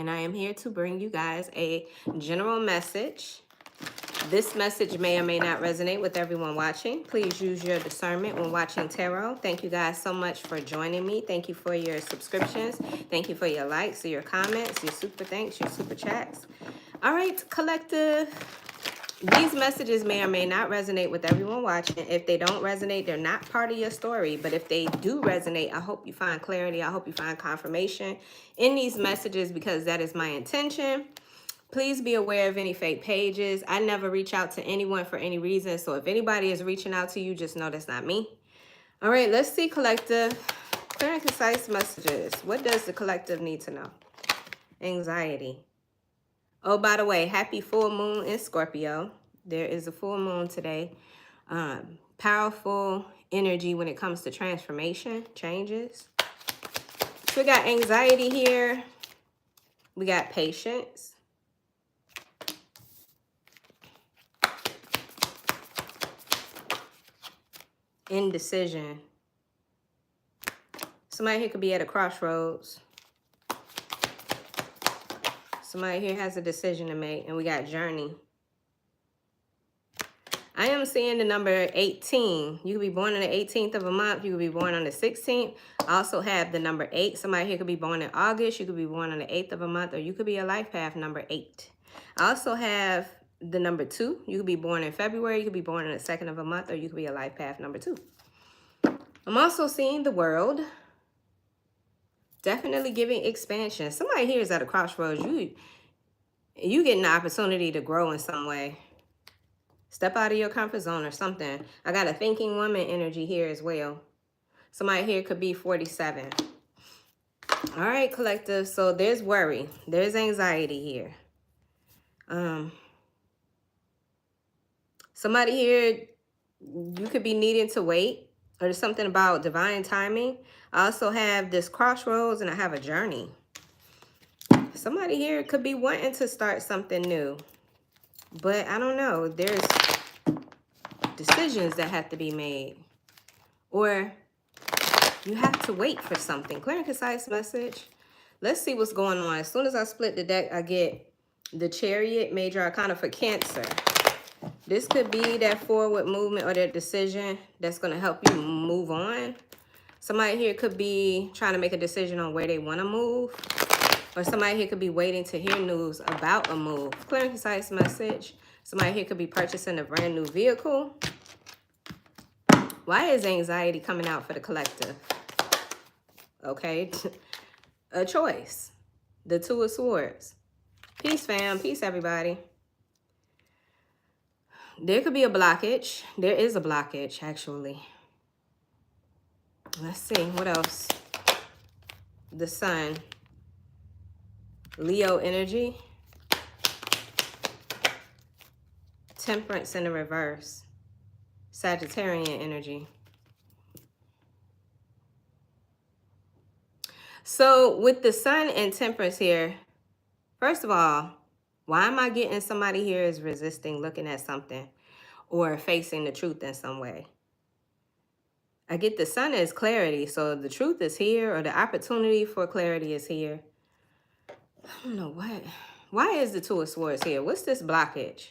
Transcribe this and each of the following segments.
and I am here to bring you guys a general message. This message may or may not resonate with everyone watching. Please use your discernment when watching tarot. Thank you guys so much for joining me. Thank you for your subscriptions. Thank you for your likes, your comments, your super thanks, your super chats. All right, collective. These messages may or may not resonate with everyone watching. If they don't resonate, they're not part of your story. But if they do resonate, I hope you find clarity. I hope you find confirmation in these messages, because that is my intention. Please be aware of any fake pages. I never reach out to anyone for any reason. So if anybody is reaching out to you, just know that's not me. All right, let's see, collective. Clear and concise messages. What does the collective need to know? Anxiety. Oh, by the way, happy full moon in Scorpio. There is a full moon today. Powerful energy when it comes to transformation, changes. So we got anxiety here. We got patience. Indecision. Somebody here could be at a crossroads. Somebody here has a decision to make, and we got journey. I am seeing the number 18. You could be born on the 18th of a month. You could be born on the 16th. I also have the number 8. Somebody here could be born in August. You could be born on the 8th of a month, or you could be a life path number 8. I also have the number 2. You could be born in February. You could be born on the 2nd of a month, or you could be a life path number 2. I'm also seeing the world. Definitely giving expansion. Somebody here is at a crossroads. You get an opportunity to grow in some way. Step out of your comfort zone or something. I got a thinking woman energy here as well. Somebody here could be 47. All right, collective. So there's worry. There's anxiety here. Somebody here, you could be needing to wait. Or there's something about divine timing. I also have this crossroads, and I have a journey. Somebody here could be wanting to start something new. But I don't know. There's decisions that have to be made. Or you have to wait for something. Clear and concise message. Let's see what's going on. As soon as I split the deck, I get the Chariot, Major Arcana for Cancer. This could be that forward movement or that decision that's going to help you move on. Somebody here could be trying to make a decision on where they want to move. Or somebody here could be waiting to hear news about a move. Clear and concise message. Somebody here could be purchasing a brand new vehicle. Why is anxiety coming out for the collective? Okay. A choice. The Two of Swords. Peace, fam. Peace, everybody. There could be a blockage. There is a blockage, actually. Let's see. What else? The Sun. Leo energy. Temperance in the reverse. Sagittarian energy. So with the Sun and Temperance here, first of all, why am I getting somebody here is resisting looking at something or facing the truth in some way? I get the Sun as clarity, so the truth is here, or the opportunity for clarity is here. I don't know what. Why is the Two of Swords here? What's this blockage?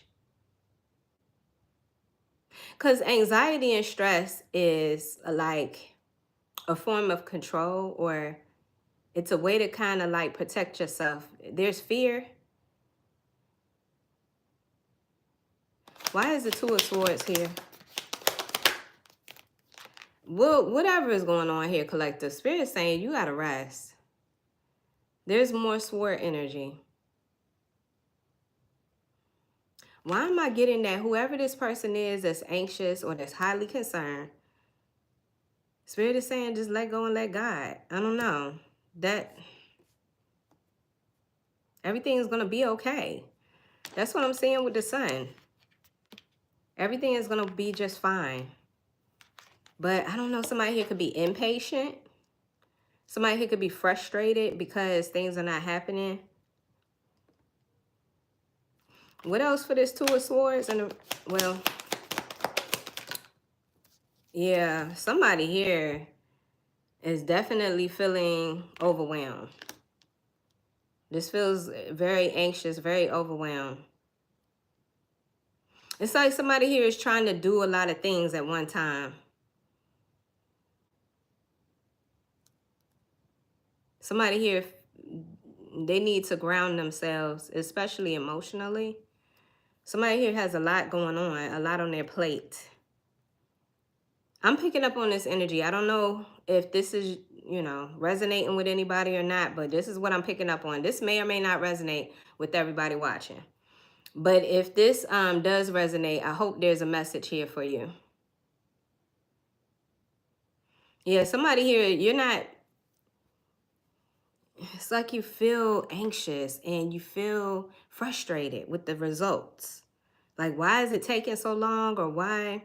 Because anxiety and stress is like a form of control, or it's a way to kind of like protect yourself. There's fear. Why is the Two of Swords here? Well, whatever is going on here, collective, Spirit is saying you got to rest. There's more sword energy. Why am I getting that whoever this person is that's anxious or that's highly concerned, Spirit is saying just let go and let God. I don't know. That everything is going to be okay. That's what I'm seeing with the Sun. Everything is going to be just fine. But I don't know, somebody here could be impatient. Somebody here could be frustrated because things are not happening. What else for this Two of Swords? Well, yeah, somebody here is definitely feeling overwhelmed. This feels very anxious, very overwhelmed. It's like somebody here is trying to do a lot of things at one time. Somebody here, they need to ground themselves, especially emotionally. Somebody here has a lot going on, a lot on their plate. I'm picking up on this energy. I don't know if this is, resonating with anybody or not, but this is what I'm picking up on. This may or may not resonate with everybody watching. But if this does resonate, I hope there's a message here for you. Yeah, somebody here, it's like you feel anxious and you feel frustrated with the results. Like, why is it taking so long, or why?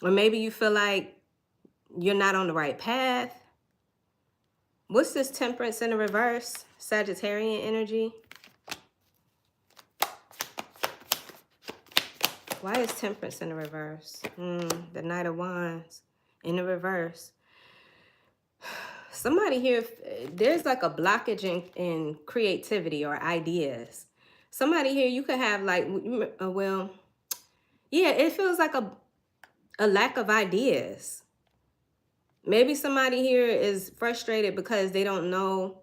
Or maybe you feel like you're not on the right path. What's this Temperance in the reverse? Sagittarian energy. Why is Temperance in the reverse? The Knight of Wands in the reverse. Somebody here, there's like a blockage in creativity or ideas. Somebody here, you could have like, well, yeah, it feels like a lack of ideas. Maybe somebody here is frustrated because they don't know,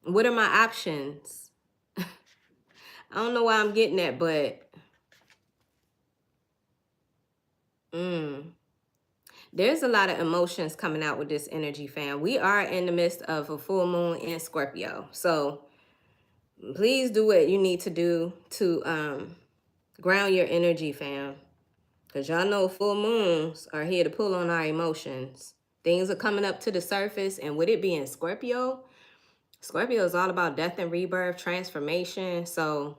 what are my options? I don't know why I'm getting that, but there's a lot of emotions coming out with this energy, fam. We are in the midst of a full moon in Scorpio. So please do what you need to do to ground your energy, fam. Because y'all know full moons are here to pull on our emotions. Things are coming up to the surface. And with it being Scorpio, Scorpio is all about death and rebirth, transformation. So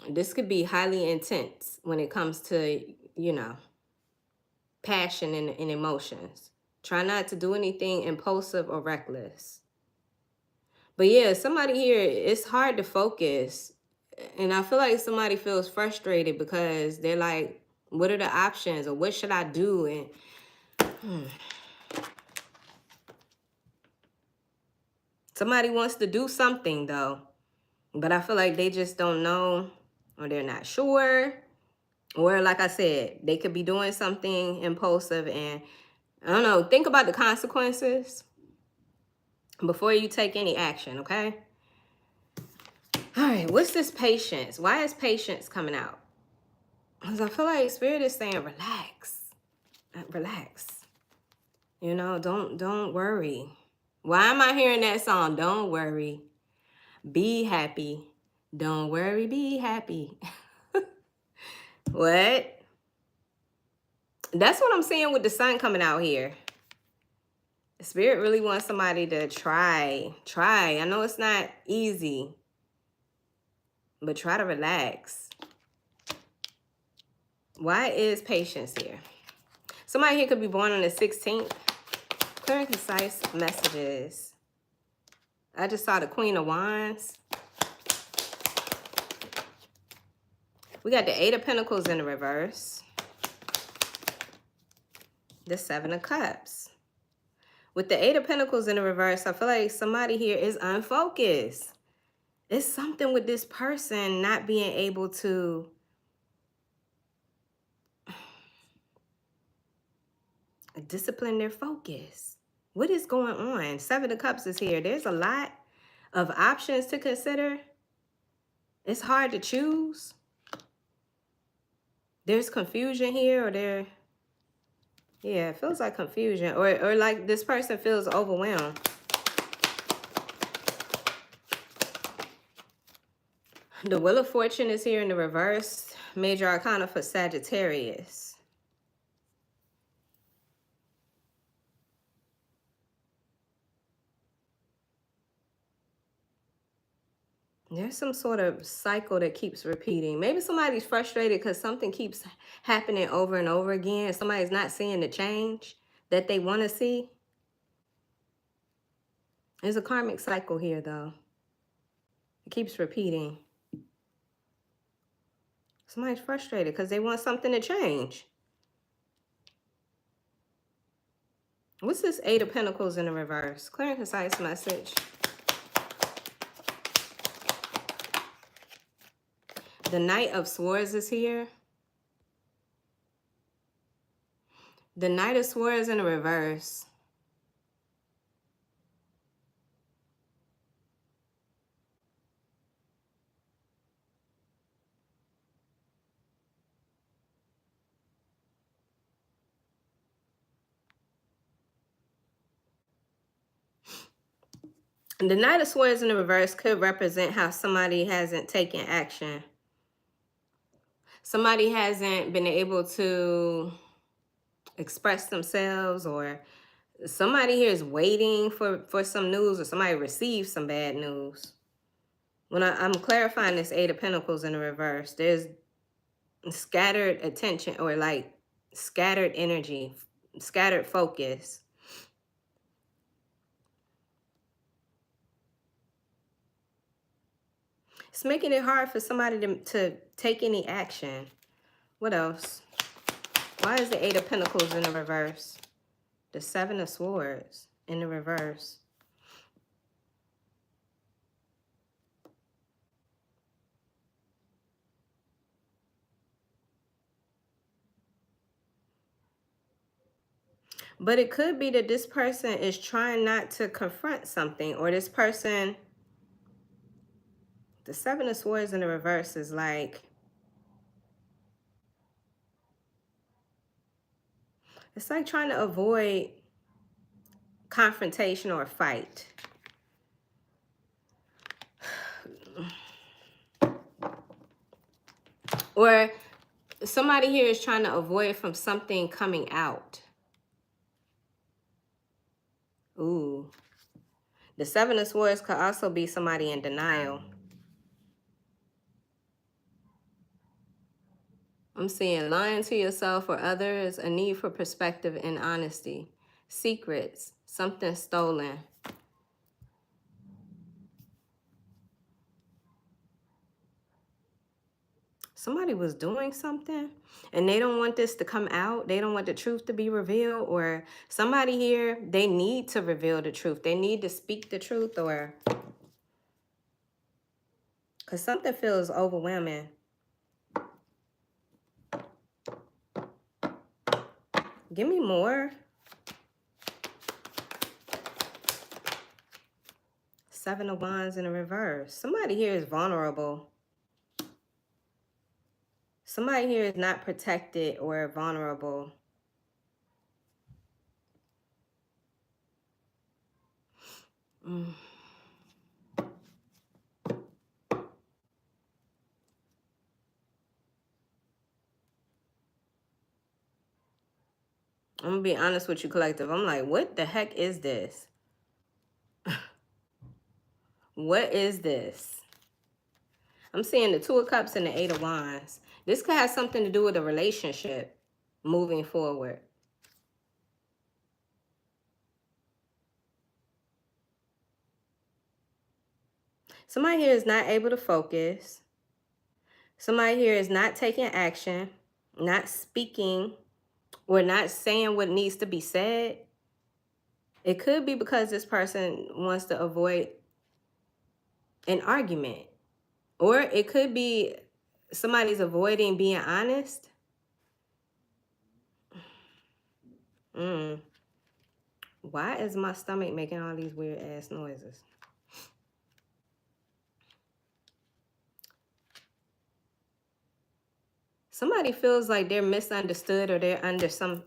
this could be highly intense when it comes to, passion and emotions. Try not to do anything impulsive or reckless. But yeah, somebody here, it's hard to focus. And I feel like somebody feels frustrated because they're like, what are the options, or what should I do? And somebody wants to do something though, but I feel like they just don't know, or they're not sure. Or like I said, they could be doing something impulsive, and I don't know, think about the consequences before you take any action, okay? All right, what's this patience? Why is patience coming out? Because I feel like Spirit is saying, relax. Relax. Don't worry. Why am I hearing that song? Don't worry. Be happy. Don't worry, be happy. What? That's what I'm seeing with the sun coming out here. Spirit really wants somebody to try. I know it's not easy, but try to relax. Why is patience here? Somebody here could be born on the 16th. Clear and concise messages. I just saw the Queen of Wands. We got the 8 of Pentacles in the reverse. The 7 of Cups. With the 8 of Pentacles in the reverse, I feel like somebody here is unfocused. It's something with this person not being able to discipline their focus. What is going on? 7 of Cups is here. There's a lot of options to consider. It's hard to choose. There's confusion here, or yeah, it feels like confusion, or like this person feels overwhelmed. The Wheel of Fortune is here in the reverse. Major Arcana for Sagittarius. There's some sort of cycle that keeps repeating. Maybe somebody's frustrated because something keeps happening over and over again. Somebody's not seeing the change that they want to see. There's a karmic cycle here, though. It keeps repeating. Somebody's frustrated because they want something to change. What's this 8 of Pentacles in the reverse? Clear and concise message. The Knight of Swords is here. The Knight of Swords in the reverse. The Knight of Swords in the reverse could represent how somebody hasn't taken action. Somebody hasn't been able to express themselves, or somebody here is waiting for some news, or somebody received some bad news. When I'm clarifying this Eight of Pentacles in the reverse, there's scattered attention, or like scattered energy, scattered focus. It's making it hard for somebody to take any action. What else? Why is the Eight of Pentacles in the reverse? The Seven of Swords in the reverse. But it could be that this person is trying not to confront something, or this person, the Seven of Swords in the reverse is like, it's like trying to avoid confrontation or fight. Or somebody here is trying to avoid from something coming out. Ooh. The Seven of Swords could also be somebody in denial. I'm seeing lying to yourself or others, a need for perspective and honesty, secrets, something stolen. Somebody was doing something and they don't want this to come out. They don't want the truth to be revealed, or somebody here, they need to reveal the truth. They need to speak the truth, or because something feels overwhelming. Give me more. Seven of Wands in the reverse. Somebody here is vulnerable. Somebody here is not protected or vulnerable. I'm gonna be honest with you, collective. I'm like, what the heck is this? What is this? I'm seeing the Two of Cups and the Eight of Wands. This could have something to do with a relationship moving forward. Somebody here is not able to focus. Somebody here is not taking action, not speaking, or not saying what needs to be said. It could be because this person wants to avoid an argument. Or it could be somebody's avoiding being honest. Why is my stomach making all these weird ass noises? Somebody feels like they're misunderstood, or they're under some,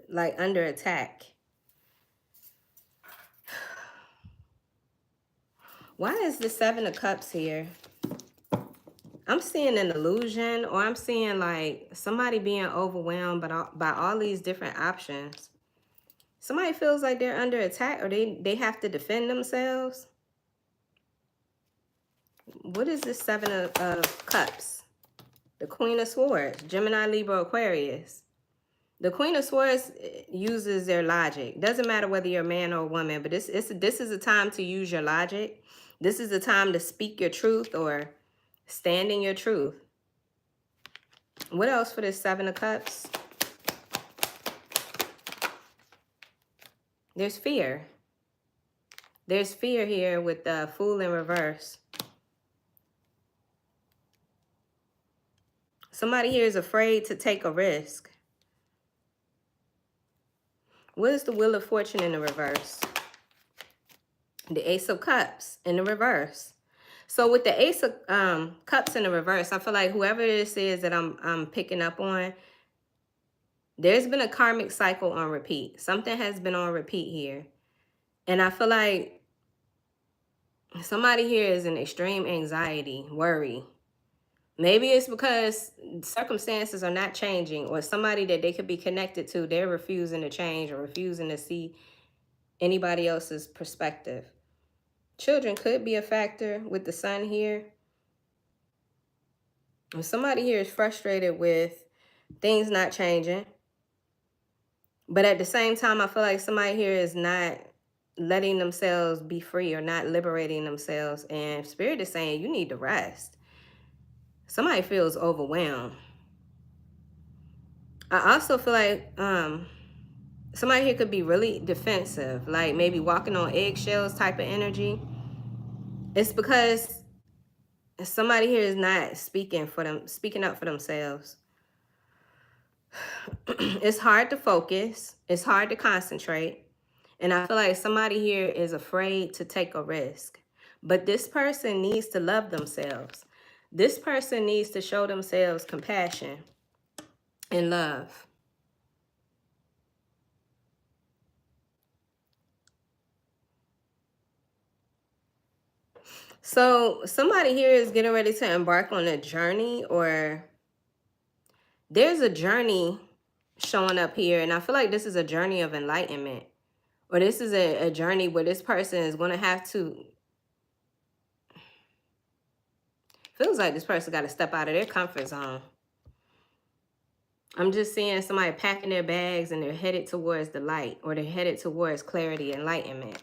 like under attack. Why is the Seven of Cups here? I'm seeing an illusion, or I'm seeing like somebody being overwhelmed by all these different options. Somebody feels like they're under attack, or they have to defend themselves. What is this Seven of Cups? The Queen of Swords, Gemini, Libra, Aquarius. The Queen of Swords uses their logic. Doesn't matter whether you're a man or a woman, but this is a time to use your logic. This is a time to speak your truth or stand in your truth. What else for this Seven of Cups? There's fear. There's fear here with the Fool in reverse. Somebody here is afraid to take a risk. What is the Wheel of Fortune in the reverse? The Ace of Cups in the reverse. So with the Ace of Cups in the reverse, I feel like whoever this is that I'm picking up on, there's been a karmic cycle on repeat. Something has been on repeat here. And I feel like somebody here is in extreme anxiety, worry. Maybe it's because circumstances are not changing, or somebody that they could be connected to, they're refusing to change or refusing to see anybody else's perspective. Children could be a factor with the sun here. Somebody here is frustrated with things not changing. But at the same time, I feel like somebody here is not letting themselves be free or not liberating themselves. And Spirit is saying you need to rest. Somebody feels overwhelmed. I also feel like somebody here could be really defensive, like maybe walking on eggshells type of energy. It's because somebody here is not speaking up for themselves. It's hard to focus. It's hard to concentrate. And I feel like somebody here is afraid to take a risk. But this person needs to love themselves. This person needs to show themselves compassion and love. So somebody here is getting ready to embark on a journey, or there's a journey showing up here. And I feel like this is a journey of enlightenment, or this is a journey where this person is going to have to, feels like this person got to step out of their comfort zone. I'm just seeing somebody packing their bags and they're headed towards the light, or they're headed towards clarity, enlightenment.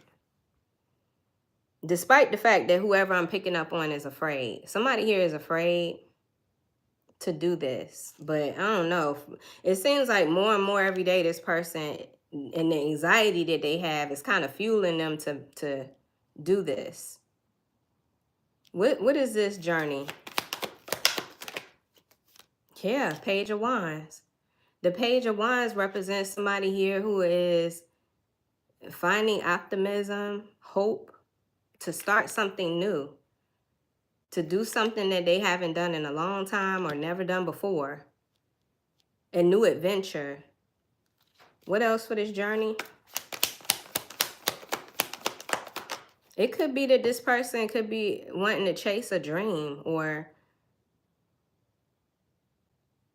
Despite the fact that whoever I'm picking up on is afraid. Somebody here is afraid to do this. But I don't know. It seems like more and more every day this person and the anxiety that they have is kind of fueling them to do this. What is this journey? Yeah, Page of Wands. The Page of Wands represents somebody here who is finding optimism, hope, to start something new, to do something that they haven't done in a long time or never done before, a new adventure. What else for this journey? It could be that this person could be wanting to chase a dream, or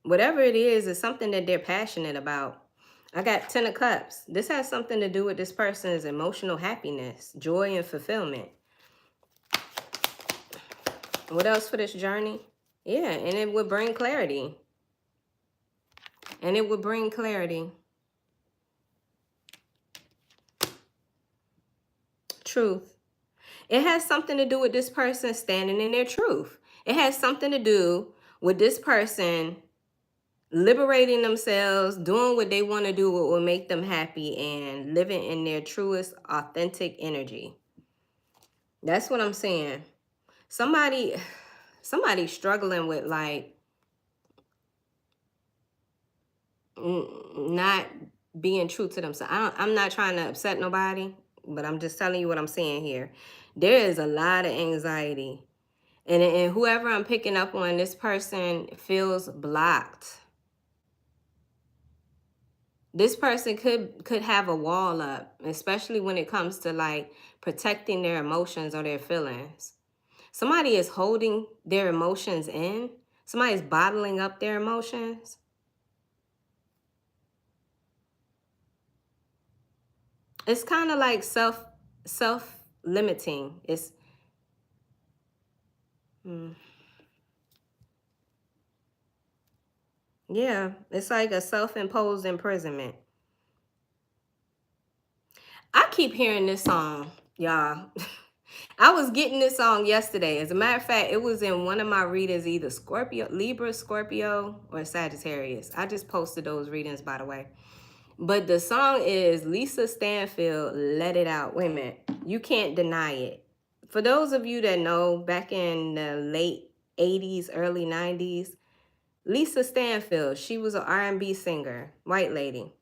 whatever it is something that they're passionate about. I got 10 of Cups. This has something to do with this person's emotional happiness, joy, and fulfillment. What else for this journey? Yeah, and it would bring clarity. And it would bring clarity. Truth. It has something to do with this person standing in their truth. It has something to do with this person liberating themselves, doing what they want to do, what will make them happy, and living in their truest, authentic energy. That's what I'm saying. Somebody's struggling with like not being true to themselves. I'm not trying to upset nobody, but I'm just telling you what I'm seeing here. There is a lot of anxiety. And whoever I'm picking up on, this person feels blocked. This person could have a wall up, especially when it comes to like protecting their emotions or their feelings. Somebody is holding their emotions in. Somebody's bottling up their emotions. It's kind of like self-limiting. It's yeah, it's like a self-imposed imprisonment. I keep hearing this song, y'all. I was getting this song yesterday. As a matter of fact, it was in one of my readings, either Scorpio, Libra, Scorpio, or Sagittarius. I just posted those readings, by the way. But the song is Lisa Stanfield, Let It Out. Wait a minute. You Can't Deny It. For those of you that know, back in the late 80s, early 90s, Lisa Stanfield. She was an R&B singer, white lady.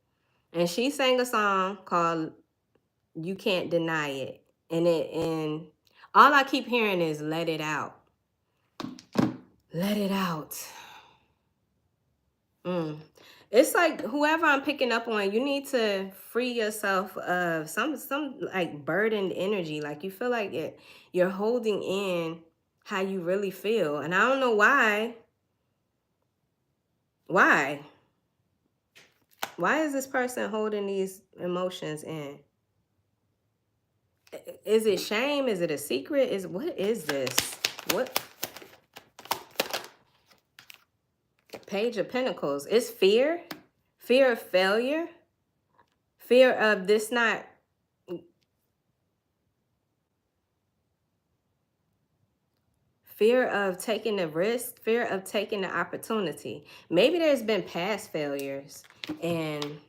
And she sang a song called You Can't Deny It. And all I keep hearing is let it out. Let it out. It's like whoever I'm picking up on, you need to free yourself of some like burdened energy. Like you feel like you're holding in how you really feel. And I don't know why. Why? Why is this person holding these emotions in? Is it shame? Is it a secret? What is this? What? Page of Pentacles. It's fear. Fear of failure. Fear of this not. Fear of taking the risk. Fear of taking the opportunity. Maybe there's been past failures. And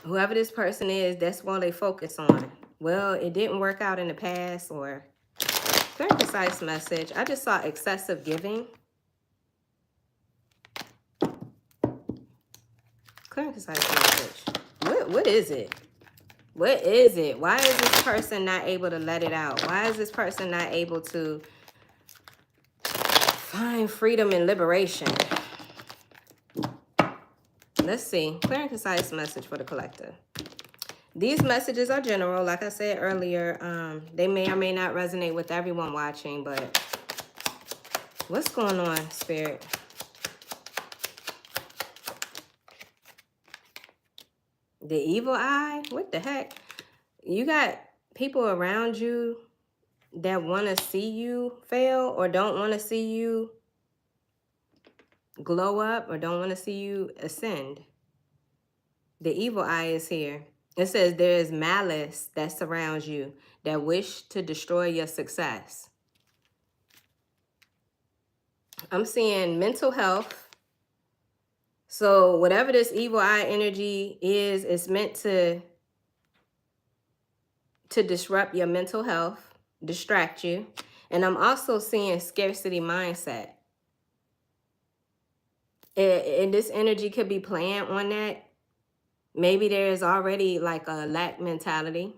whoever this person is, that's what they focus on. Well, it didn't work out in the past, or very precise message. I just saw excessive giving. Clear and concise message. What is it? What is it? Why is this person not able to let it out? Why is this person not able to find freedom and liberation? Let's see. Clear and concise message for the collective. These messages are general. Like I said earlier, they may or may not resonate with everyone watching, but what's going on, Spirit? The evil eye? What the heck? You got people around you that want to see you fail or don't want to see you glow up or don't want to see you ascend. The evil eye is here. It says there is malice that surrounds you that wish to destroy your success. I'm seeing mental health. So whatever this evil eye energy is, it's meant to disrupt your mental health, distract you. And I'm also seeing scarcity mindset. And this energy could be playing on that. Maybe there is already like a lack mentality,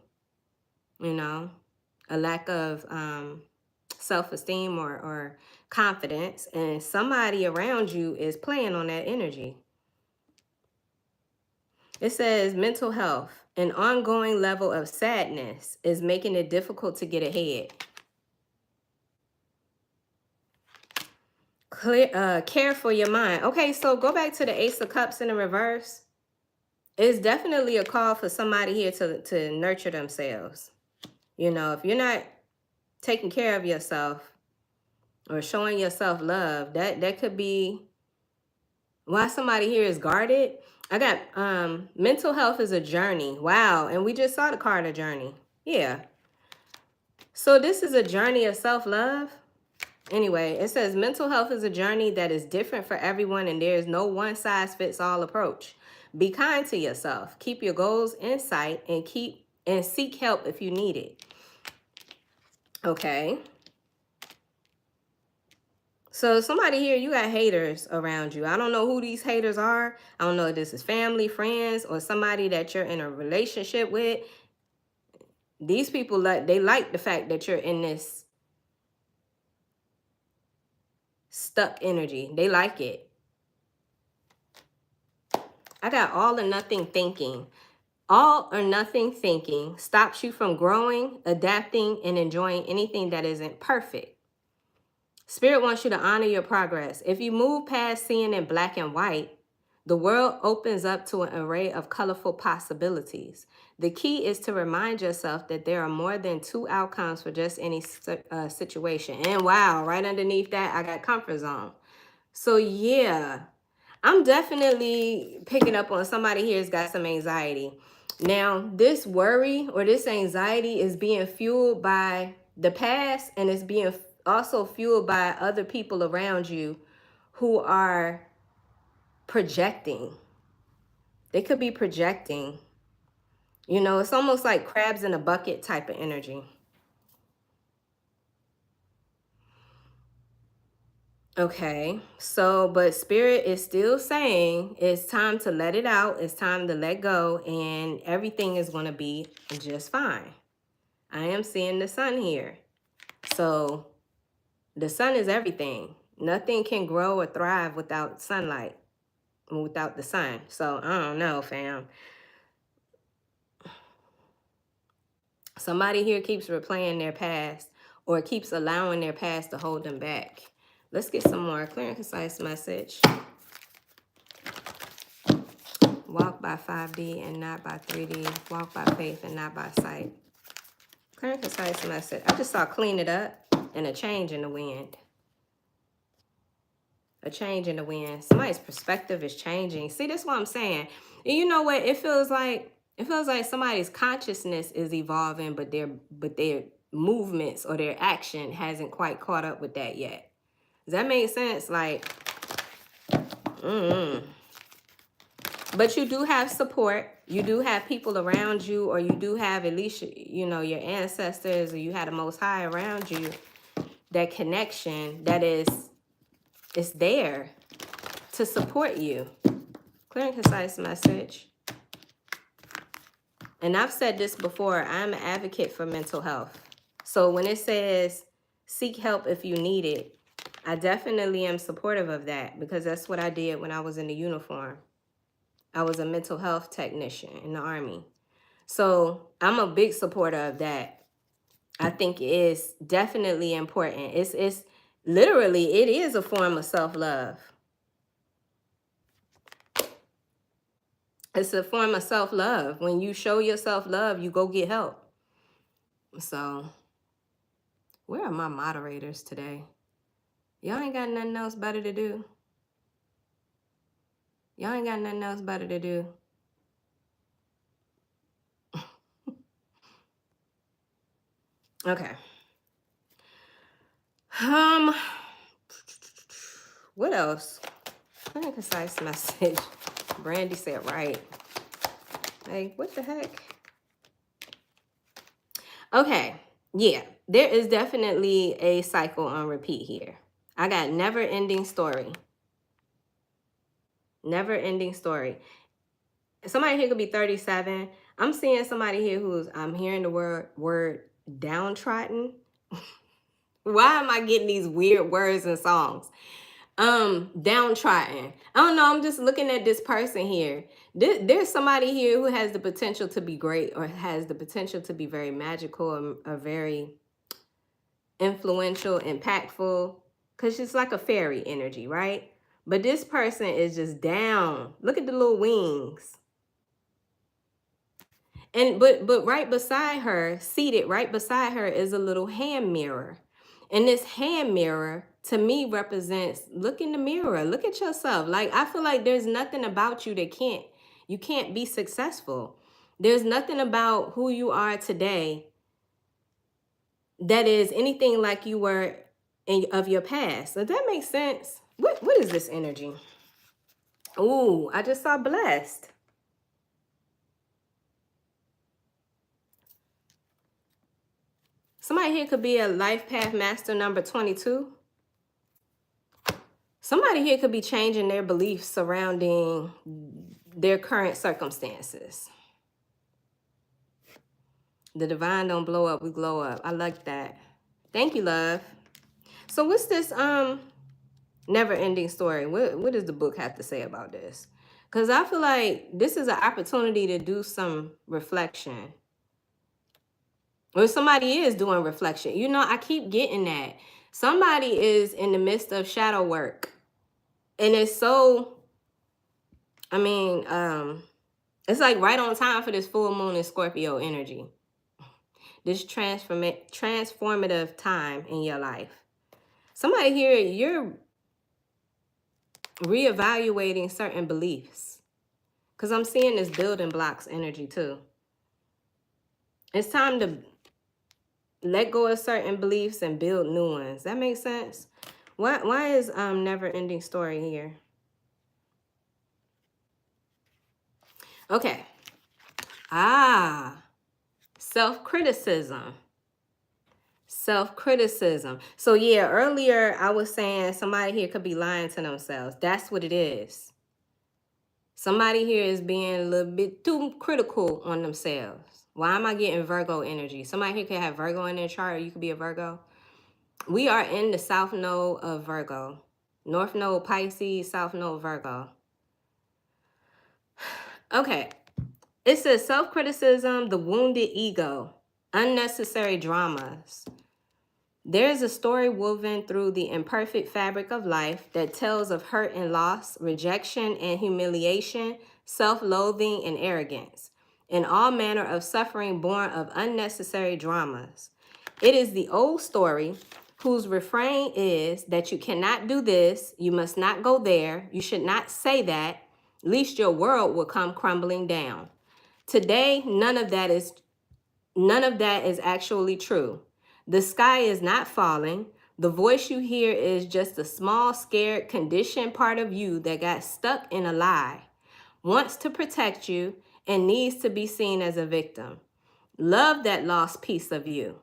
you know, a lack of self-esteem or confidence. And somebody around you is playing on that energy. It says mental health. An ongoing level of sadness is making it difficult to get ahead. Care for your mind. Okay, so go back to the Ace of Cups in the reverse. It's definitely a call for somebody here to nurture themselves. You know, if you're not taking care of yourself or showing yourself love, that could be why somebody here is guarded. I got mental health is a journey. Wow. And we just saw the card of journey. Yeah. So this is a journey of self-love. Anyway, it says mental health is a journey that is different for everyone and there is no one-size-fits-all approach. Be kind to yourself. Keep your goals in sight and seek help if you need it. Okay. So somebody here, you got haters around you. I don't know who these haters are. I don't know if this is family, friends, or somebody that you're in a relationship with. These people, they like the fact that you're in this stuck energy. They like it. I got all or nothing thinking. All or nothing thinking stops you from growing, adapting, and enjoying anything that isn't perfect. Spirit wants you to honor your progress. If you move past seeing in black and white, the world opens up to an array of colorful possibilities. The key is to remind yourself that there are more than two outcomes for just any situation. And wow, right underneath that, I got comfort zone. So yeah, I'm definitely picking up on somebody here has got some anxiety. Now, this worry or this anxiety is being fueled by the past, and it's being also fueled by other people around you who are projecting. They could be projecting. You know, it's almost like crabs in a bucket type of energy. Okay, so but spirit is still saying it's time to let it out, it's time to let go, and everything is going to be just fine. I am seeing the sun here. So the sun is everything. Nothing can grow or thrive without sunlight, without the sun. So I don't know, fam. Somebody here keeps replaying their past or keeps allowing their past to hold them back. Let's get some more clear and concise message. Walk by 5D and not by 3D. Walk by faith and not by sight. Clear and concise message. I just saw clean it up and a change in the wind. A change in the wind. Somebody's perspective is changing. See, that's what I'm saying. And you know what? It feels like somebody's consciousness is evolving, but their movements or their action hasn't quite caught up with that yet. Does that make sense? Like, But you do have support. You do have people around you, or you do have at least, you know, your ancestors, or you had the Most High around you. That connection that is there to support you. Clear and concise message. And I've said this before, I'm an advocate for mental health. So when it says seek help if you need it, I definitely am supportive of that, because that's what I did when I was in the uniform. I was a mental health technician in the Army. So I'm a big supporter of that. I think it is definitely important. It's literally, it is a form of self-love. It's a form of self-love. When you show yourself love, you go get help. So where are my moderators today? Y'all ain't got nothing else better to do. Y'all ain't got nothing else better to do. Okay. What else? Very concise message. Brandy said right. Like, what the heck? Okay. Yeah, there is definitely a cycle on repeat here. I got never ending story. Never ending story. Somebody here could be 37. I'm seeing somebody here I'm hearing the word downtrodden. Why am I getting these weird words and songs? Downtrodden. I don't know. I'm just looking at this person here. There's somebody here who has the potential to be great, or has the potential to be very magical, or very influential, impactful, because it's like a fairy energy, right? But this person is just down. Look at the little wings. And but right beside her, seated right beside her, is a little hand mirror. And this hand mirror to me represents, look in the mirror, look at yourself. Like, I feel like there's nothing about you that you can't be successful. There's nothing about who you are today that is anything like you were of your past. Does that make sense? What is this energy? Ooh, I just saw blessed. Somebody here could be a life path master number 22. Somebody here could be changing their beliefs surrounding their current circumstances. The divine don't blow up, we glow up. I like that. Thank you, love. So what's this never-ending story? What does the book have to say about this? Because I feel like this is an opportunity to do some reflection. Or somebody is doing reflection. You know, I keep getting that. Somebody is in the midst of shadow work. And it's so, I mean, it's like right on time for this full moon in Scorpio energy. This transformative time in your life. Somebody here, you're reevaluating certain beliefs. Because I'm seeing this building blocks energy too. It's time to let go of certain beliefs and build new ones. That makes sense? Why is never ending story here? Okay. Self-criticism. Self-criticism. So yeah, earlier I was saying somebody here could be lying to themselves. That's what it is. Somebody here is being a little bit too critical on themselves. Why am I getting Virgo energy? Somebody here could have Virgo in their chart, or you could be a Virgo. We are in the South Node of Virgo. North Node Pisces, South Node Virgo. Okay. It says self-criticism, the wounded ego, unnecessary dramas. There's a story woven through the imperfect fabric of life that tells of hurt and loss, rejection and humiliation, self-loathing and arrogance, and all manner of suffering born of unnecessary dramas. It is the old story whose refrain is that you cannot do this, you must not go there, you should not say that, lest your world will come crumbling down. Today, none of that is actually true. The sky is not falling. The voice you hear is just a small, scared, conditioned part of you that got stuck in a lie, wants to protect you, and needs to be seen as a victim. Love that lost piece of you.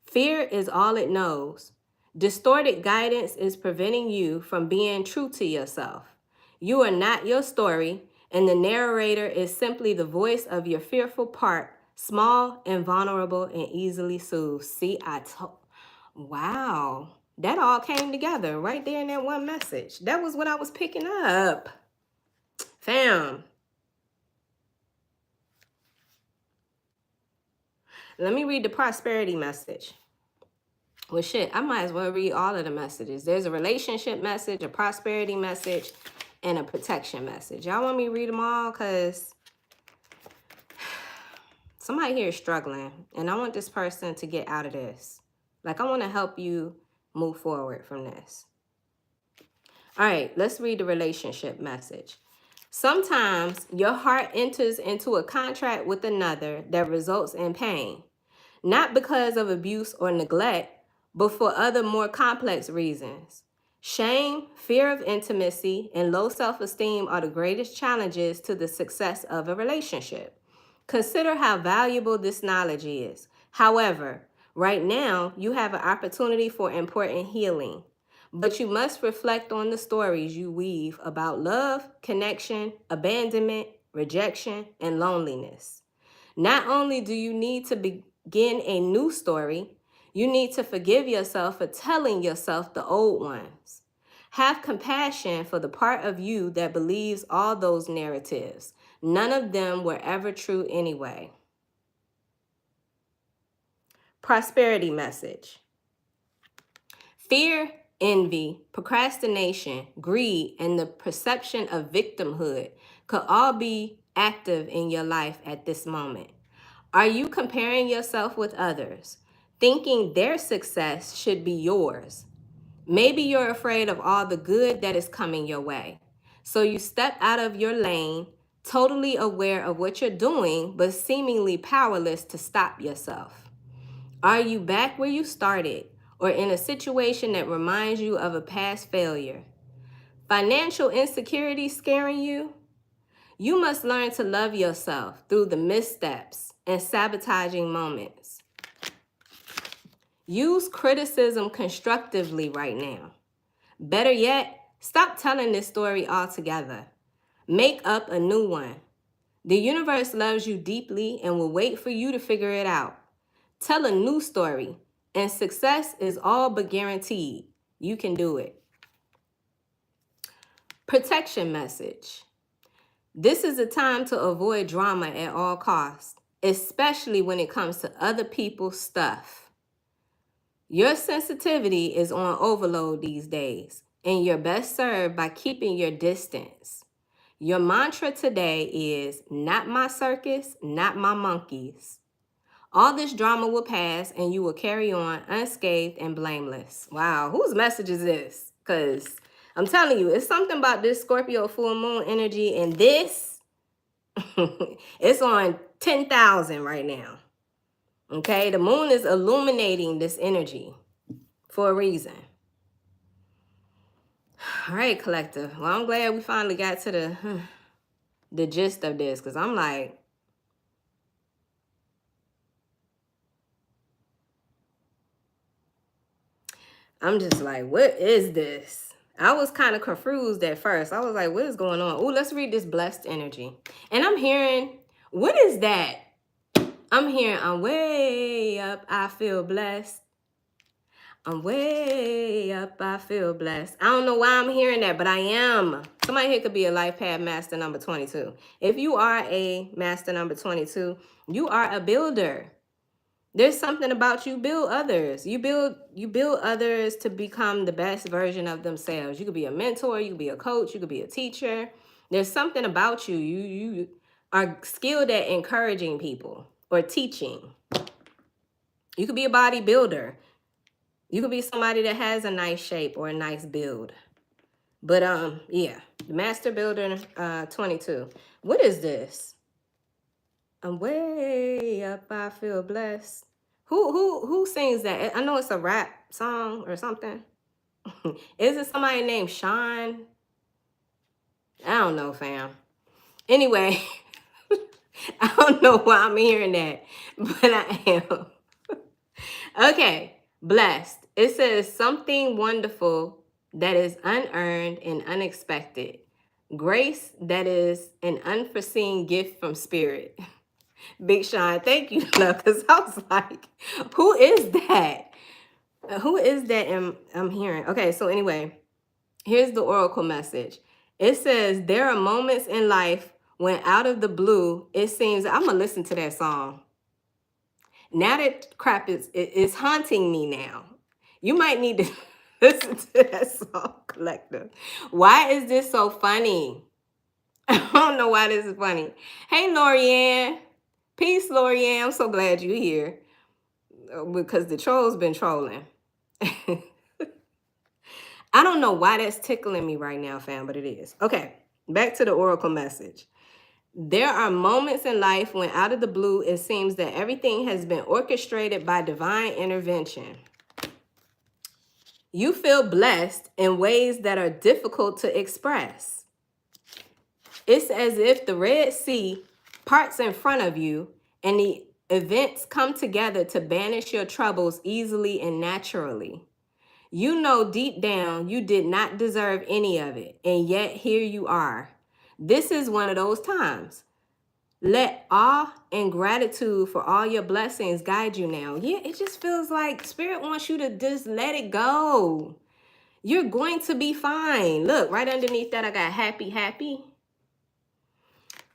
Fear is all it knows. Distorted guidance is preventing you from being true to yourself. You are not your story, and the narrator is simply the voice of your fearful part, small and vulnerable and easily soothed. See, wow, that all came together right there in that one message. That was what I was picking up. Fam. Let me read the prosperity message. Well, shit, I might as well read all of the messages. There's a relationship message, a prosperity message, and a protection message. Y'all want me to read them all? Because somebody here is struggling, and I want this person to get out of this. Like, I want to help you move forward from this. All right, let's read the relationship message. Sometimes your heart enters into a contract with another that results in pain, not because of abuse or neglect, but for other more complex reasons. Shame, fear of intimacy, and low self-esteem are the greatest challenges to the success of a relationship. Consider how valuable this knowledge is. However, right now, you have an opportunity for important healing, but you must reflect on the stories you weave about love, connection, abandonment, rejection, and loneliness. Not only do you need to begin a new story, you need to forgive yourself for telling yourself the old ones. Have compassion for the part of you that believes all those narratives. None of them were ever true anyway. Prosperity message. Fear, envy, procrastination, greed, and the perception of victimhood could all be active in your life at this moment. Are you comparing yourself with others, thinking their success should be yours? Maybe you're afraid of all the good that is coming your way. So you step out of your lane, totally aware of what you're doing, but seemingly powerless to stop yourself. Are you back where you started, or in a situation that reminds you of a past failure? Financial insecurity scaring you? You must learn to love yourself through the missteps and sabotaging moments. Use criticism constructively right now. Better yet, stop telling this story altogether. Make up a new one. The universe loves you deeply and will wait for you to figure it out. Tell a new story, and success is all but guaranteed. You can do it. Protection message. This is a time to avoid drama at all costs, especially when it comes to other people's stuff. Your sensitivity is on overload these days, and you're best served by keeping your distance. Your mantra today is, not my circus, not my monkeys. All this drama will pass, and you will carry on unscathed and blameless. Wow, whose message is this? Because I'm telling you, it's something about this Scorpio full moon energy, and this, it's on 10,000 right now. Okay, the moon is illuminating this energy for a reason. All right, collective. Well, I'm glad we finally got to the gist of this, because I'm like, I'm just like, what is this? I was kind of confused at first. I was like, what is going on? Oh, let's read this blessed energy. And I'm hearing, what is that? I'm hearing, I'm way up, I feel blessed. I'm way up, I feel blessed. I don't know why I'm hearing that, but I am. Somebody here could be a life path master number 22. If you are a master number 22, you are a builder. There's something about you build others. You build others to become the best version of themselves. You could be a mentor, you could be a coach, you could be a teacher. There's something about you. You are skilled at encouraging people or teaching. You could be a bodybuilder. You could be somebody that has a nice shape or a nice build. But yeah, the Master Builder 22. What is this? I'm way up, I feel blessed. Who sings that? I know it's a rap song or something. Is it somebody named Sean? I don't know, fam. Anyway, I don't know why I'm hearing that, but I am. Okay, blessed. It says something wonderful that is unearned and unexpected. Grace that is an unforeseen gift from spirit. Big Sean, thank you, love, because I was like, who is that? Who is that I'm hearing? Okay, so anyway, here's the oracle message. It says, there are moments in life when out of the blue, it seems, I'm going to listen to that song. Now that crap is haunting me now. You might need to listen to that song, collective. Why is this so funny? I don't know why this is funny. Hey, Lorianne. Peace, Lorianne. I'm so glad you're here because the troll's been trolling. I don't know why that's tickling me right now, fam, but it is. Okay, back to the oracle message. There are moments in life when out of the blue, it seems that everything has been orchestrated by divine intervention. You feel blessed in ways that are difficult to express. It's as if the Red Sea parts in front of you and the events come together to banish your troubles easily and naturally. You know deep down you did not deserve any of it, and yet here you are. This is one of those times. Let awe and gratitude for all your blessings guide you now. Yeah, it just feels like Spirit wants you to just let it go. You're going to be fine. Look, right underneath that, I got happy, happy.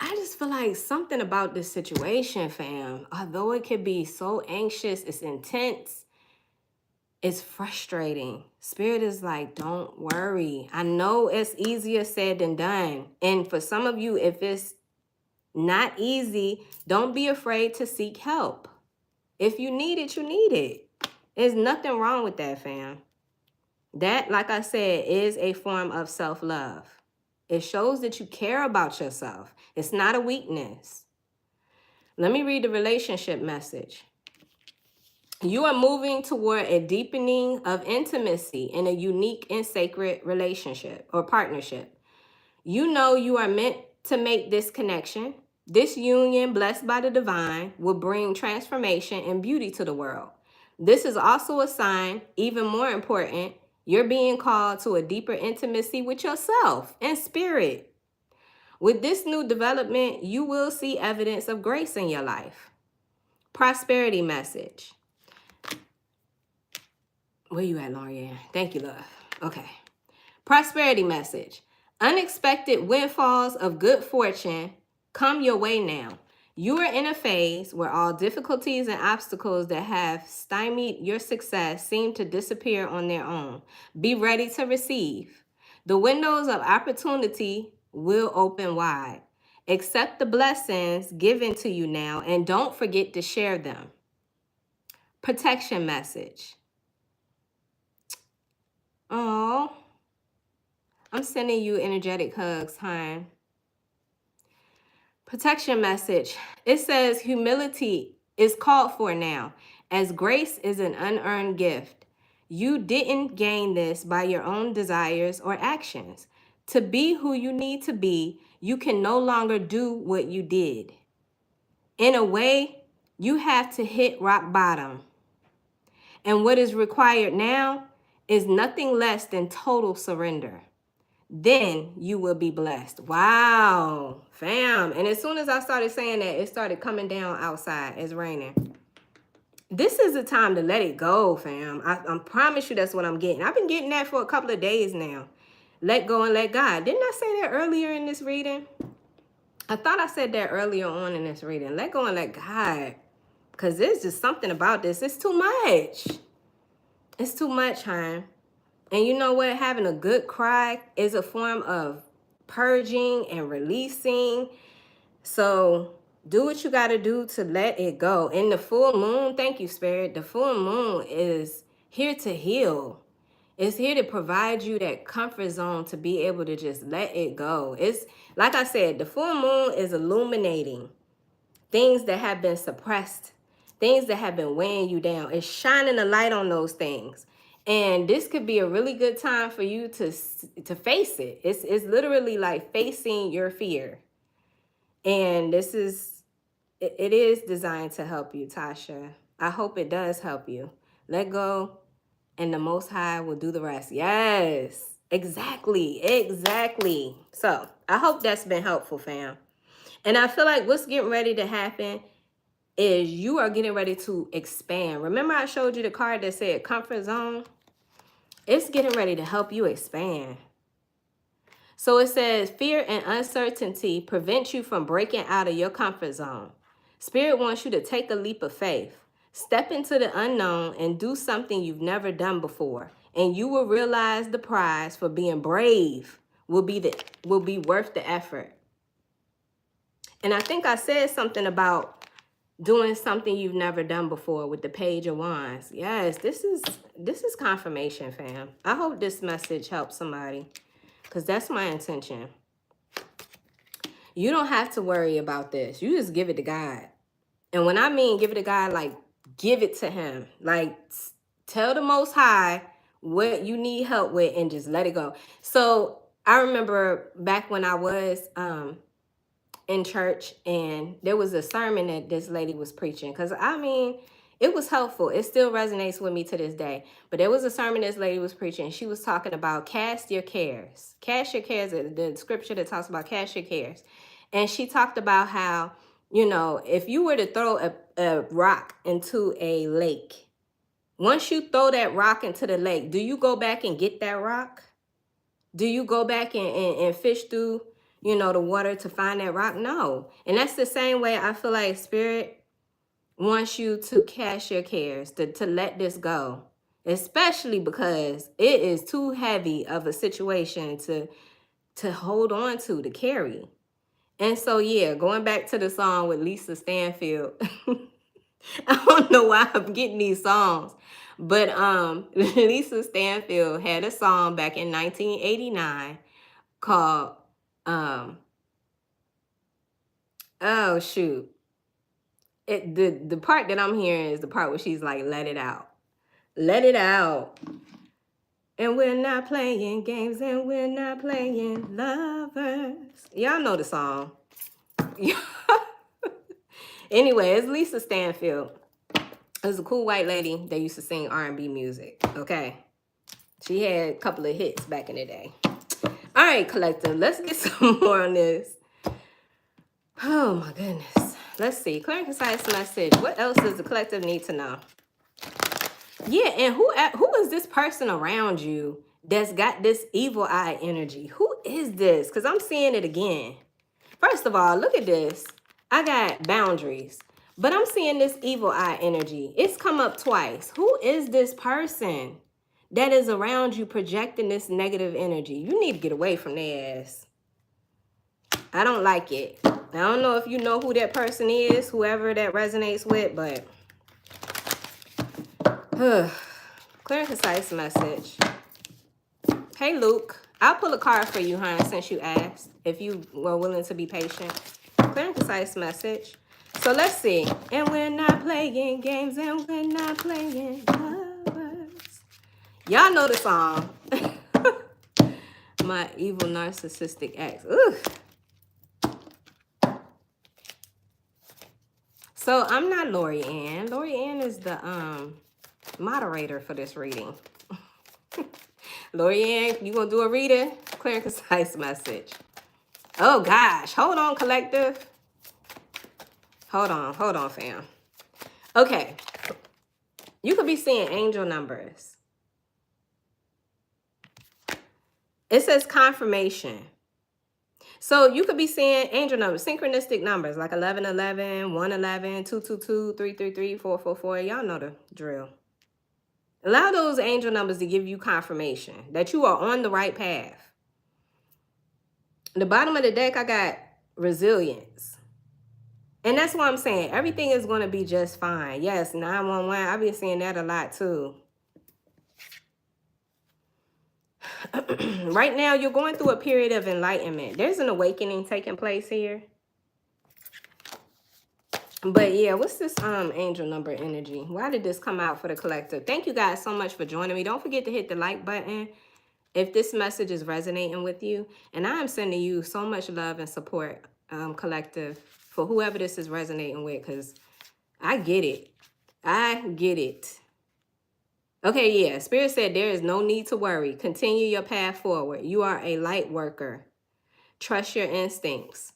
I just feel like something about this situation, fam, although it could be so anxious, it's intense, it's frustrating. Spirit is like, don't worry. I know it's easier said than done. And for some of you, if it's not easy, don't be afraid to seek help. If you need it, you need it. There's nothing wrong with that, fam. That, like I said, is a form of self-love. It shows that you care about yourself. It's not a weakness. Let me read the relationship message. You are moving toward a deepening of intimacy in a unique and sacred relationship or partnership. You know you are meant to make this connection. This union, blessed by the divine, will bring transformation and beauty to the world. This is also a sign, even more important, you're being called to a deeper intimacy with yourself and spirit. With this new development, you will see evidence of grace in your life. Prosperity message. Where you at, Lorianne? Thank you, love. Okay. Prosperity message. Unexpected windfalls of good fortune come your way now. You are in a phase where all difficulties and obstacles that have stymied your success seem to disappear on their own. Be ready to receive. The windows of opportunity will open wide. Accept the blessings given to you now and don't forget to share them. Protection message. Oh, I'm sending you energetic hugs, hon. Protection message. It says humility is called for now, as grace is an unearned gift. You didn't gain this by your own desires or actions. To be who you need to be, you can no longer do what you did. In a way, you have to hit rock bottom. And what is required now is nothing less than total surrender. Then you will be blessed. Wow, fam. And as soon as I started saying that, it started coming down outside. It's raining. This is the time to let it go, fam. I promise you that's what I'm getting. I've been getting that for a couple of days now. Let go and let God. Didn't I say that earlier in this reading? I thought I said that earlier on in this reading. Let go and let God. Because there's just something about this. It's too much. It's too much, hon. And you know what? Having a good cry is a form of purging and releasing. So do what you got to do to let it go. And the full moon, thank you, Spirit. The full moon is here to heal. It's here to provide you that comfort zone to be able to just let it go. It's like I said, the full moon is illuminating things that have been suppressed, things that have been weighing you down. It's shining a light on those things. And this could be a really good time for you to face it. It's literally like facing your fear. And this is, it is designed to help you, Tasha. I hope it does help you. Let go and the Most High will do the rest. Yes, exactly. So I hope that's been helpful, fam. And I feel like what's getting ready to happen is you are getting ready to expand. Remember I showed you the card that said comfort zone? It's getting ready to help you expand. So it says fear and uncertainty prevent you from breaking out of your comfort zone. Spirit wants you to take a leap of faith. Step into the unknown and do something you've never done before. And you will realize the prize for being brave will be worth the effort. And I think I said something about doing something you've never done before with the Page of Wands. Yes, this is confirmation, fam. I hope this message helps somebody, because that's my intention. You don't have to worry about this. You just give it to God. And when I mean give it to God, like give it to him. Like tell the Most High what you need help with and just let it go. So I remember back when I was in church, and there was a sermon that this lady was preaching, because I mean it was helpful. It still resonates with me to this day. But there was a sermon this lady was preaching. She was talking about cast your cares. Cast your cares, the scripture that talks about cast your cares. And she talked about how, you know, if you were to throw a rock into a lake, once you throw that rock into the lake, do you go back and get that rock? Do you go back and fish through, you know, the water to find that rock? No. And that's the same way I feel like Spirit wants you to cast your cares, to let this go, especially because it is too heavy of a situation to hold on to carry. And so, yeah, going back to the song with Lisa Stanfield, I don't know why I'm getting these songs, but Lisa Stanfield had a song back in 1989 called oh shoot. The part that I'm hearing is the part where she's like, let it out. Let it out. And we're not playing games, and we're not playing lovers. Y'all know the song. Anyway, it's Lisa Stanfield. It was a cool white lady that used to sing R&B music, okay? She had a couple of hits back in the day. All right, collective, let's get some more on this. Oh, my goodness. Let's see. Clear and concise message. What else does the collective need to know? Yeah, and who is this person around you that's got this evil eye energy? Who is this? Because I'm seeing it again. First of all, look at this. I got boundaries, but I'm seeing this evil eye energy. It's come up twice. Who is this person that is around you projecting this negative energy? You need to get away from their ass. I don't like it. I don't know if you know who that person is, whoever that resonates with, but clear and concise message. Hey, Luke. I'll pull a card for you, hon, since you asked, if you were willing to be patient. Clear and concise message. So let's see. And we're not playing games, and we're not playing lovers. Y'all know the song. My evil narcissistic ex. Ugh. So I'm not Lori Ann. Lori Ann is the moderator for this reading. Lorianne, you gonna do a reading? Clear and concise message. Oh gosh, hold on, collective. Hold on, fam. Okay, you could be seeing angel numbers. It says confirmation. So you could be seeing angel numbers, synchronistic numbers like 1111, 111, 222, 333, 444. Y'all know the drill. Allow those angel numbers to give you confirmation that you are on the right path. The bottom of the deck, I got resilience. And that's what I'm saying. Everything is going to be just fine. Yes, 911. I've been seeing that a lot too. Right now, you're going through a period of enlightenment. There's an awakening taking place here. But yeah, what's this angel number energy? Why did this come out for the collective? Thank you guys so much for joining me. Don't forget to hit the like button if this message is resonating with you. And I am sending you so much love and support, collective, for whoever this is resonating with, because I get it. I get it. Okay, yeah. Spirit said there is no need to worry. Continue your path forward. You are a light worker. Trust your instincts.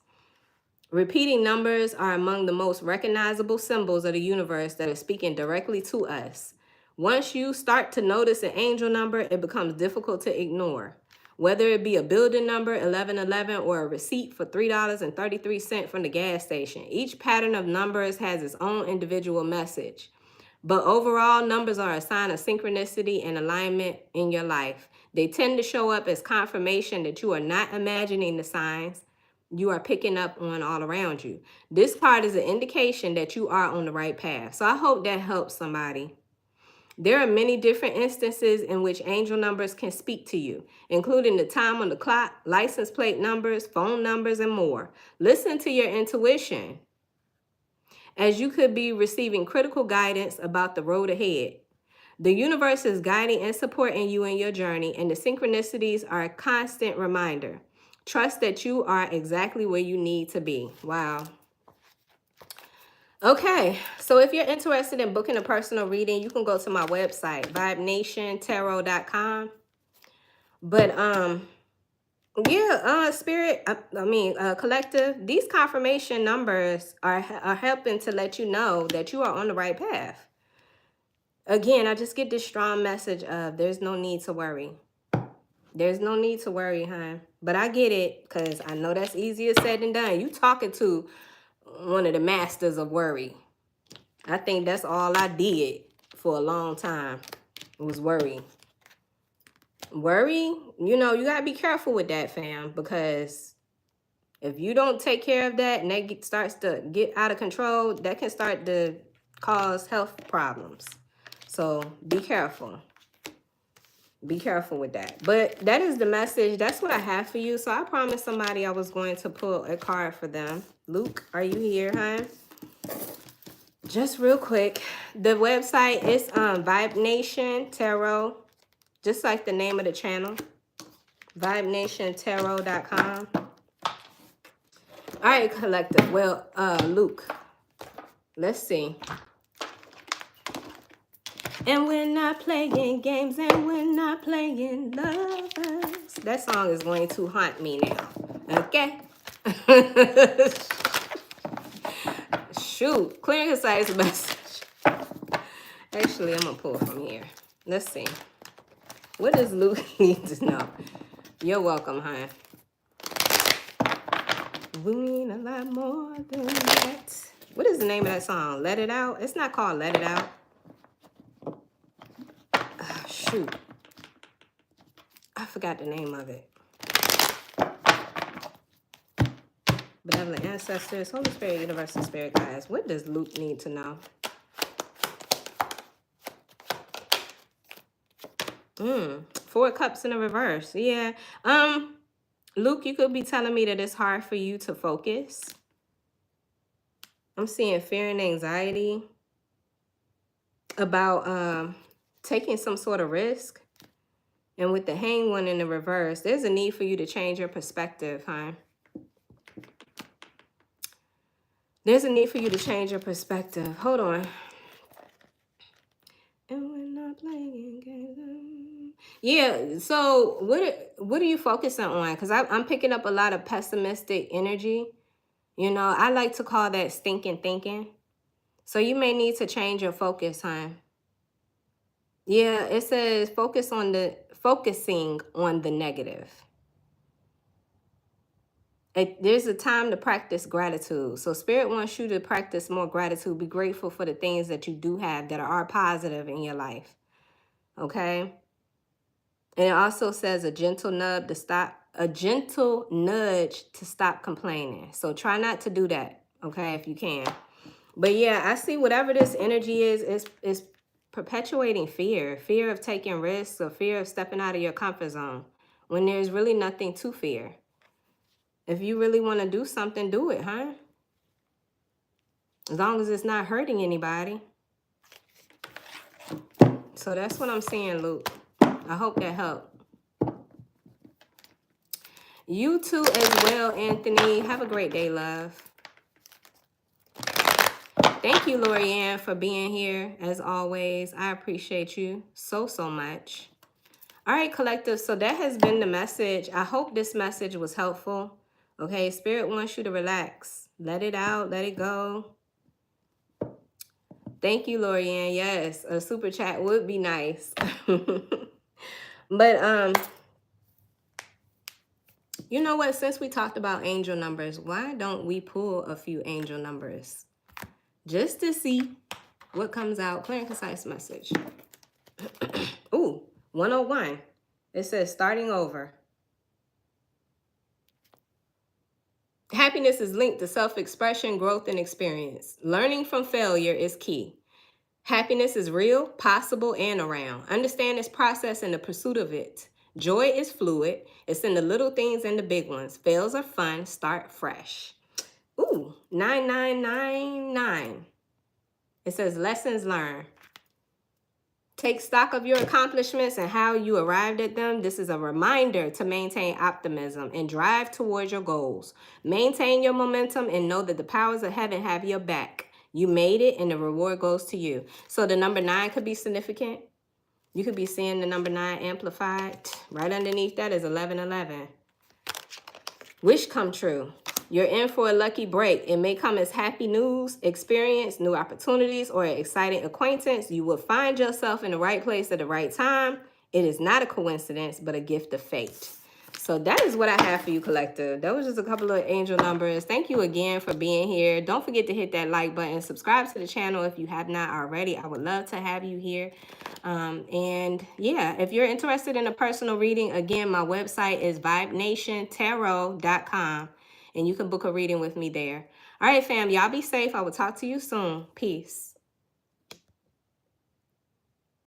Repeating numbers are among the most recognizable symbols of the universe that are speaking directly to us. Once you start to notice an angel number, it becomes difficult to ignore. Whether it be a building number, 1111, or a receipt for $3.33 from the gas station, each pattern of numbers has its own individual message. But overall, numbers are a sign of synchronicity and alignment in your life. They tend to show up as confirmation that you are not imagining the signs you are picking up on all around you. This card is an indication that you are on the right path. So I hope that helps somebody. There are many different instances in which angel numbers can speak to you, including the time on the clock, license plate numbers, phone numbers, and more. Listen to your intuition, as you could be receiving critical guidance about the road ahead. The universe is guiding and supporting you in your journey, and the synchronicities are a constant reminder. Trust that you are exactly where you need to be. Wow. Okay, so if you're interested in booking a personal reading, you can go to my website, vibenationtarot.com. But yeah, spirit, collective, these confirmation numbers are helping to let you know that you are on the right path. Again, I just get this strong message of there's no need to worry. There's no need to worry, huh? But I get it, because I know that's easier said than done. You talking to one of the masters of worry. I think that's all I did for a long time, was worry. Worry, you know, you got to be careful with that, fam, because if you don't take care of that and that starts to get out of control, that can start to cause health problems. So be careful. Be careful with that. But that is the message. That's what I have for you. So I promised somebody I was going to pull a card for them. Luke, are you here, huh? Just real quick. The website is Vibe Nation Tarot. Just like the name of the channel. VibeNationTarot.com. All right, collective. Well, Luke, let's see. And we're not playing games, and we're not playing lovers. That song is going to haunt me now. Okay? Shoot. Clear and concise message. Actually, I'm going to pull from here. Let's see. What does Luke need to know? You're welcome, hon. We mean a lot more than that. What is the name of that song? Let It Out? It's not called Let It Out. Shoot. I forgot the name of it. Benevolent ancestors, Holy Spirit, Universal Spirit guides. What does Luke need to know? 4 cups in a reverse. Yeah. Luke, you could be telling me that it's hard for you to focus. I'm seeing fear and anxiety about taking some sort of risk. And with the hanged one in the reverse, there's a need for you to change your perspective, huh? There's a need for you to change your perspective. Hold on. And we're not playing games. Yeah. So what are you focusing on? Because I'm picking up a lot of pessimistic energy. You know, I like to call that stinking thinking. So you may need to change your focus, hon. Yeah, it says focusing on the negative. There's a time to practice gratitude. So spirit wants you to practice more gratitude. Be grateful for the things that you do have that are positive in your life. Okay. And it also says a gentle nudge to stop complaining. So try not to do that, okay, if you can. But yeah, I see whatever this energy is perpetuating fear of taking risks, or fear of stepping out of your comfort zone when there's really nothing to fear. If you really want to do something, do it, huh? As long as it's not hurting anybody. So that's what I'm seeing, Luke. I hope that helped. You too as well, Anthony. Have a great day, love. Thank you, Lorianne, for being here. As always, I appreciate you so much. All right, collective. So that has been the message. I hope this message was helpful. Okay, Spirit wants you to relax. Let it out. Let it go. Thank you, Lorianne. Yes, a super chat would be nice. But you know what? Since we talked about angel numbers, why don't we pull a few angel numbers just to see what comes out? Clear and concise message. Ooh, 101. It says starting over. Happiness is linked to self-expression, growth, and experience. Learning from failure is key. Happiness is real, possible, and around. Understand this process and the pursuit of it. Joy is fluid. It's in the little things and the big ones. Fails are fun. Start fresh. Ooh, 9999. It says lessons learned. Take stock of your accomplishments and how you arrived at them. This is a reminder to maintain optimism and drive towards your goals. Maintain your momentum and know that the powers of heaven have your back. You made it and the reward goes to you. So the number 9 could be significant. You could be seeing the number 9 amplified. Right underneath that is 1111. Wish come true. You're in for a lucky break. It may come as happy news, experience, new opportunities, or an exciting acquaintance. You will find yourself in the right place at the right time. It is not a coincidence, but a gift of fate. So that is what I have for you, collective. That was just a couple of angel numbers. Thank you again for being here. Don't forget to hit that like button. Subscribe to the channel if you have not already. I would love to have you here. And yeah, if you're interested in a personal reading, again, my website is vibenationtarot.com. And you can book a reading with me there. All right, fam, y'all be safe. I will talk to you soon. Peace.